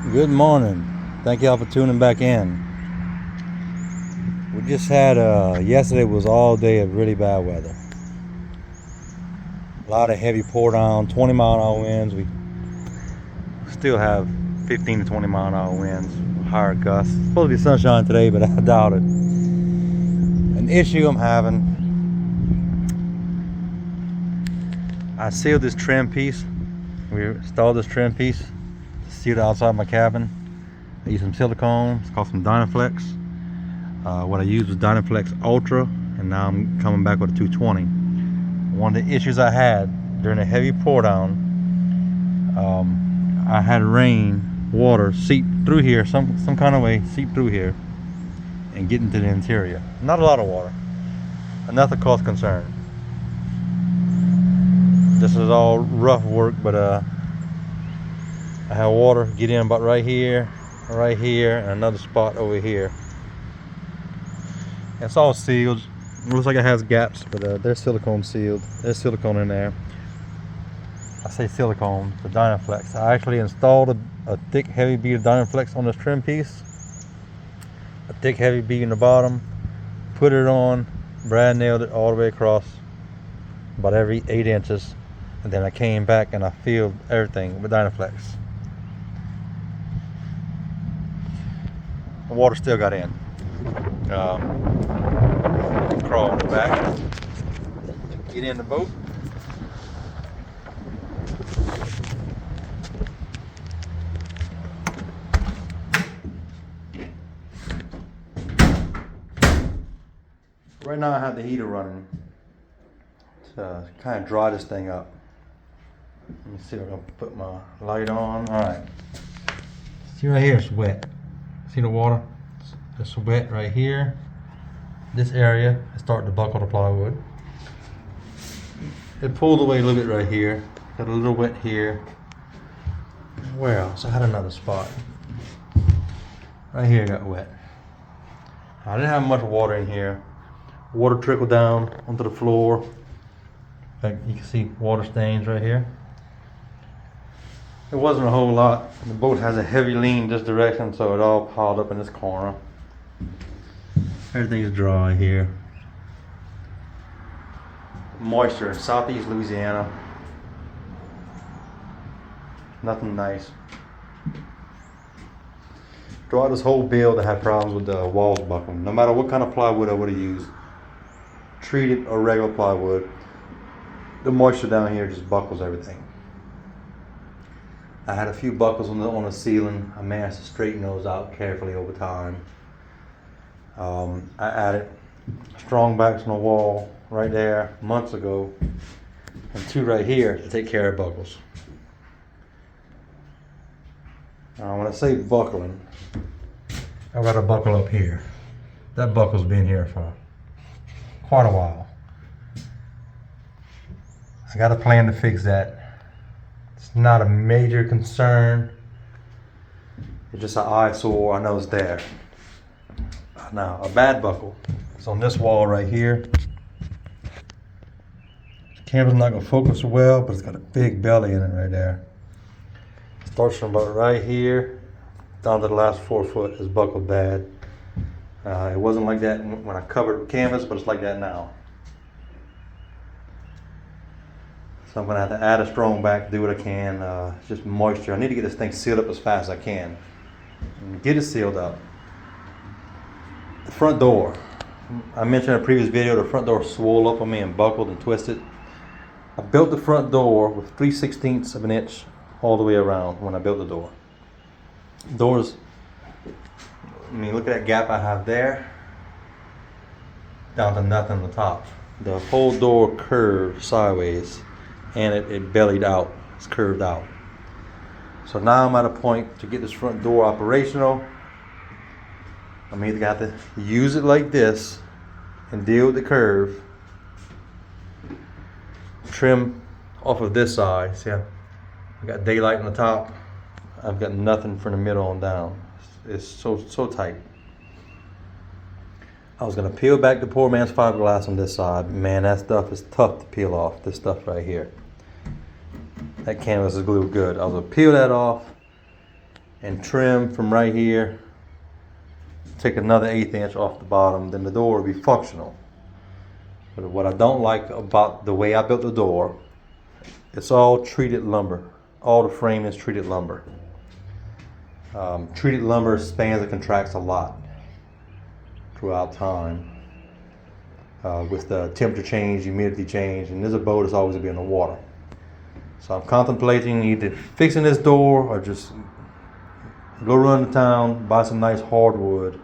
Good morning. Thank y'all for tuning back in. We just had yesterday was all day of really bad weather. A lot of heavy pour down, 20-mile-an-hour winds. We still have 15 to 20-mile-an-hour winds, higher gusts. Supposed to be sunshine today, but I doubt it. An issue I'm having. I sealed this trim piece. We installed this trim piece to seal it outside my cabin. I used some silicone. It's called some Dynaflex. What I used was Dynaflex Ultra, and now I'm coming back with a 220. One of the issues I had during a heavy pour down, I had rain, water seep through here, some kind of way seep through here and get into the interior. Not a lot of water, enough to cause concern. This is all rough work, but I have water get in about right here, and another spot over here. It's all sealed. It looks like it has gaps, but they're silicone sealed. There's silicone in there. I say silicone, the Dynaflex. I actually installed a thick, heavy bead of Dynaflex on this trim piece. A thick, heavy bead in the bottom. Put it on, brad nailed it all the way across, about every 8 inches. And then I came back and I filled everything with Dynaflex. The water still got in. Crawl in the back, get in the boat. Right now I have the heater running to kind of dry this thing up. Let me see if I can put my light on. Alright. See right here, it's wet. See the water? It's wet right here. This area is starting to buckle the plywood. It pulled away a little bit right here. Got a little wet here. Where else? I had another spot. Right here got wet. I didn't have much water in here. Water trickled down onto the floor. In fact, you can see water stains right here. It wasn't a whole lot. The boat has a heavy lean this direction, so it all piled up in this corner. Everything's dry here. Moisture in southeast Louisiana. Nothing nice. Throughout this whole build, I had problems with the walls buckling. No matter what kind of plywood I would have used, treated or regular plywood, the moisture down here just buckles everything. I had a few buckles on the ceiling. I managed to straighten those out carefully over time. I added strong backs on the wall right there months ago, and 2 right here to take care of buckles. When I say buckling, I've got a buckle up here. That buckle's been here for quite a while. I got a plan to fix that. It's not a major concern. It's just an eyesore. I know it's there. Now, a bad buckle is on this wall right here. The camera's not going to focus well, but it's got a big belly in it right there. It starts from about right here down to the last 4 foot is buckled bad. It wasn't like that when I covered with canvas, but it's like that now. So I'm going to have to add a strong back, do what I can. It's just moisture. I need to get this thing sealed up as fast as I can. And get it sealed up. The front door. I mentioned in a previous video, the front door swole up on me and buckled and twisted. I built the front door with 3/16 of an inch all the way around when I built the door. Doors, I mean, look at that gap I have there, down to nothing on the top. The whole door curved sideways, and it bellied out. It's curved out. So now I'm at a point to get this front door operational. I'm either got to use it like this and deal with the curve. Trim off of this side. See, I got daylight on the top. I've got nothing from the middle on down. It's so tight. I was gonna peel back the poor man's fiberglass on this side. Man, that stuff is tough to peel off. This stuff right here. That canvas is glued good. I was gonna peel that off, and trim from right here, take another 1/8 inch off the bottom, then the door will be functional. But what I don't like about the way I built the door, it's all treated lumber. All the frame is treated lumber. Treated lumber spans and contracts a lot throughout time. With the temperature change, humidity change, and there's a boat that's always gonna be in the water. So I'm contemplating either fixing this door or just go run to town, buy some nice hardwood,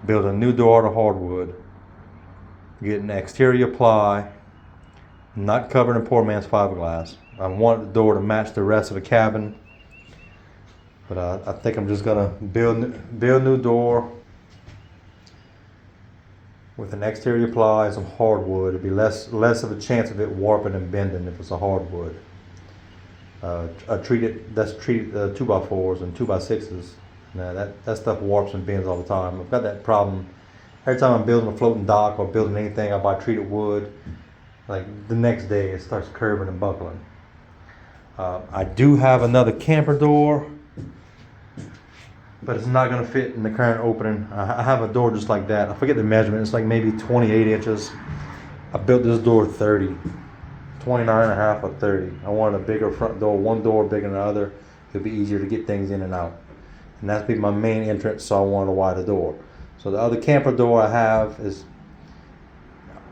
build a new door out of hardwood, get an exterior ply, not covered in poor man's fiberglass. I want the door to match the rest of the cabin, but I think I'm just gonna build a new door with an exterior ply and some hardwood. It'd be less of a chance of it warping and bending if it's a hardwood. Treated 2x4s and 2x6s. Now that stuff warps and bends all the time. I've got that problem every time I'm building a floating dock or building anything. I buy treated wood. Like the next day, it starts curving and buckling. I do have another camper door, but it's not going to fit in the current opening. I have a door just like that. I forget the measurement. It's like maybe 28 inches. I built this door 30, 29 and a half or 30. I wanted a bigger front door, one door bigger than the other. It'd be easier to get things in and out. And that's be my main entrance, so I wanted a wider door. So the other camper door I have is,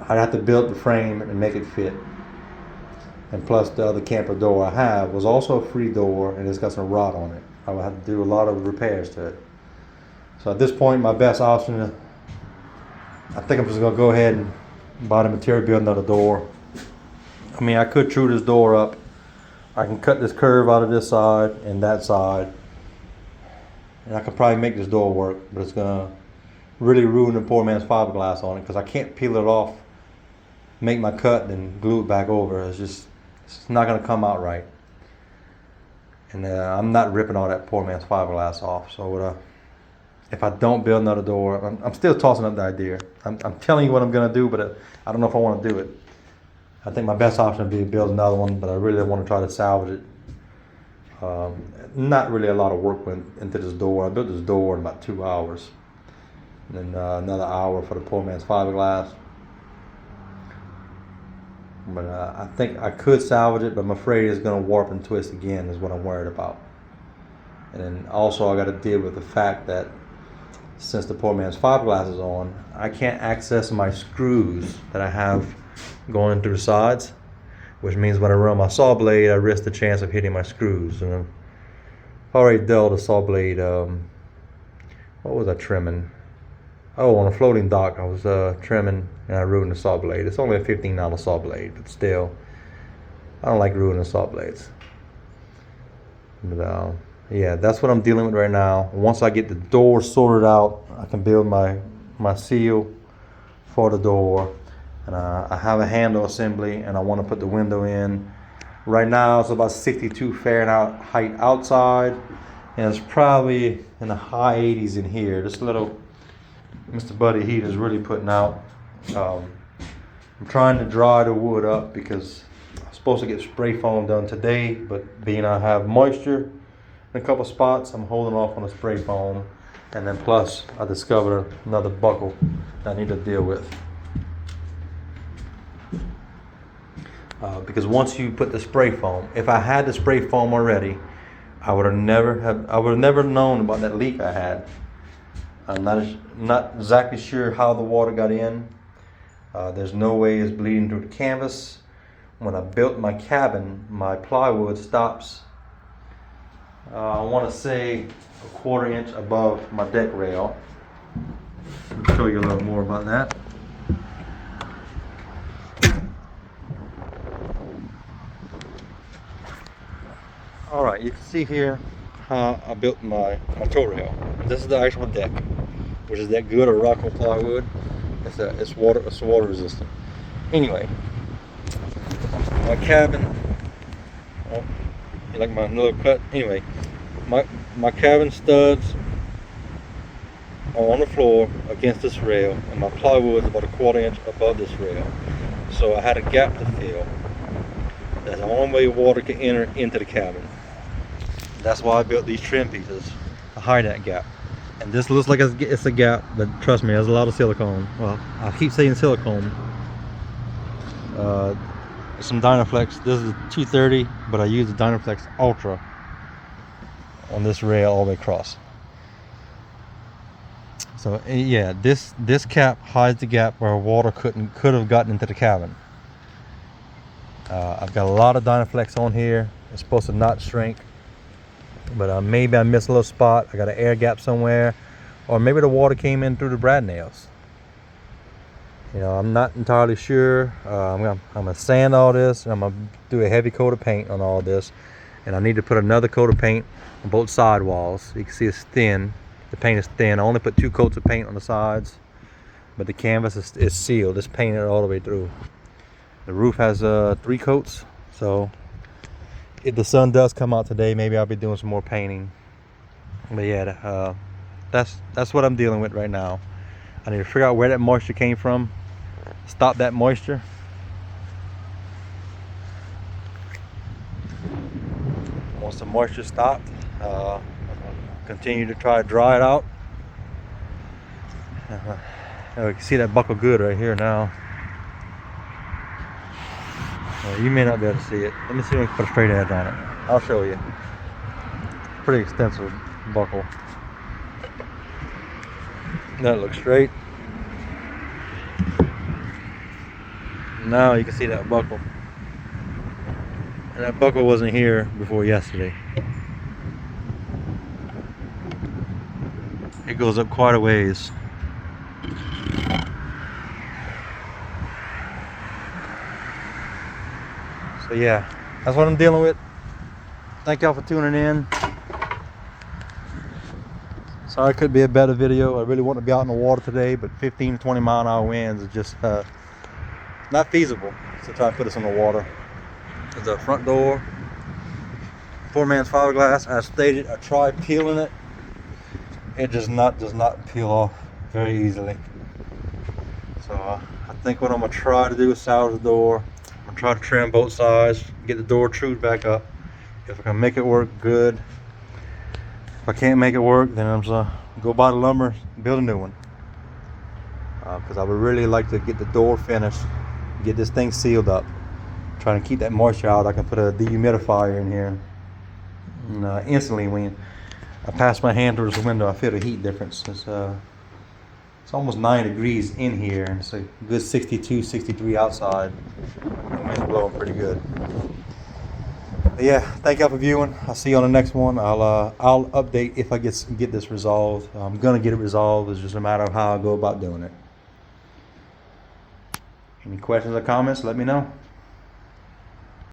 I'd have to build the frame and make it fit. And plus the other camper door I have was also a free door, and it's got some rot on it. I would have to do a lot of repairs to it. So at this point, my best option, I think I'm just gonna go ahead and buy the material, build another door. I mean, I could true this door up. I can cut this curve out of this side and that side, and I could probably make this door work, but it's gonna really ruin the poor man's fiberglass on it because I can't peel it off, make my cut, and glue it back over. It's not gonna come out right. And I'm not ripping all that poor man's fiberglass off. So if I don't build another door, I'm still tossing up the idea. I'm telling you what I'm gonna do, but I don't know if I want to do it. I think my best option would be to build another one, but I really want to try to salvage it. Not really a lot of work went into this door. I built this door in about 2 hours, and then another hour for the poor man's fiberglass. But I think I could salvage it, but I'm afraid it's going to warp and twist again is what I'm worried about. And then also I got to deal with the fact that since the poor man's fiberglass is on, I can't access my screws that I have going through the sides, which means when I run my saw blade, I risk the chance of hitting my screws. And I've already dulled a saw blade. What was I trimming? Oh, on a floating dock, I was trimming and I ruined the saw blade. It's only a $15 saw blade, but still, I don't like ruining saw blades. But yeah, that's what I'm dealing with right now. Once I get the door sorted out, I can build my seal for the door. And I have a handle assembly, and I want to put the window in. Right now, it's about 62 Fahrenheit outside, and it's probably in the high 80s in here. This little Mr. Buddy heat is really putting out. I'm trying to dry the wood up because I'm supposed to get spray foam done today, but being I have moisture in a couple spots, I'm holding off on the spray foam. And then plus, I discovered another buckle that I need to deal with. Because once you put the spray foam, if I had the spray foam already, I would have never known about that leak I had. I'm not exactly sure how the water got in. There's no way it's bleeding through the canvas. When I built my cabin, my plywood stops, I want to say a 1/4 inch above my deck rail. I'll show you a little more about that. Alright, you can see here how I built my toe rail. This is the actual deck, which is that good or rockwool plywood. It's water resistant. Anyway, my cabin. Oh, you like my little cut? Anyway, my cabin studs are on the floor against this rail, and my plywood is about a 1/4 inch above this rail. So I had a gap to fill. That's the only way water can enter into the cabin. That's why I built these trim pieces. to hide that gap. And this looks like it's a gap, but trust me, there's a lot of silicone. Well, I keep saying silicone. Some Dynaflex. This is 230, but I use the Dynaflex Ultra on this rail all the way across. So yeah, this cap hides the gap where water could have gotten into the cabin. I've got a lot of Dynaflex on here. It's supposed to not shrink, but maybe I missed a little spot. I got an air gap somewhere, or maybe the water came in through the brad nails. You know, I'm not entirely sure. I'm gonna sand all this, and I'm gonna do a heavy coat of paint on all this, and I need to put another coat of paint on both side walls. You can see it's thin. The paint is thin. I only put 2 coats of paint on the sides, but the canvas is sealed. It's painted all the way through. The roof has 3 coats, so if the sun does come out today, maybe I'll be doing some more painting. But yeah, that's what I'm dealing with right now. I need to figure out where that moisture came from, stop that moisture. Once the moisture stopped, continue to try to dry it out. You can see that buckle good right here now. You may not be able to see it. Let me see if I can put a straight edge on it. I'll show you. Pretty extensive buckle. That looks straight. Now you can see that buckle. And that buckle wasn't here before yesterday. It goes up quite a ways. So yeah, that's what I'm dealing with. Thank y'all for tuning in. Sorry it could be a better video. I really want to be out in the water today, but 15 to 20 mile-an-hour winds is just not feasible to try to put us in the water. There's a front door, 4-man's fiberglass. As stated, I tried peeling it. It does not peel off very easily. So I think what I'm gonna try to do is salvage the door. I'm gonna try to trim both sides, get the door trued back up. If I can make it work, good. If I can't make it work, then I'm just gonna go buy the lumber, build a new one. Because I would really like to get the door finished, get this thing sealed up. Trying to keep that moisture out. I can put a dehumidifier in here. And instantly when I pass my hand through this window, I feel the heat difference. It's almost 9 degrees in here, and it's a good 62, 63 outside. The wind's blowing pretty good. But yeah, thank y'all for viewing. I'll see you on the next one. I'll update if I get this resolved. I'm gonna get it resolved. It's just a matter of how I go about doing it. Any questions or comments, let me know.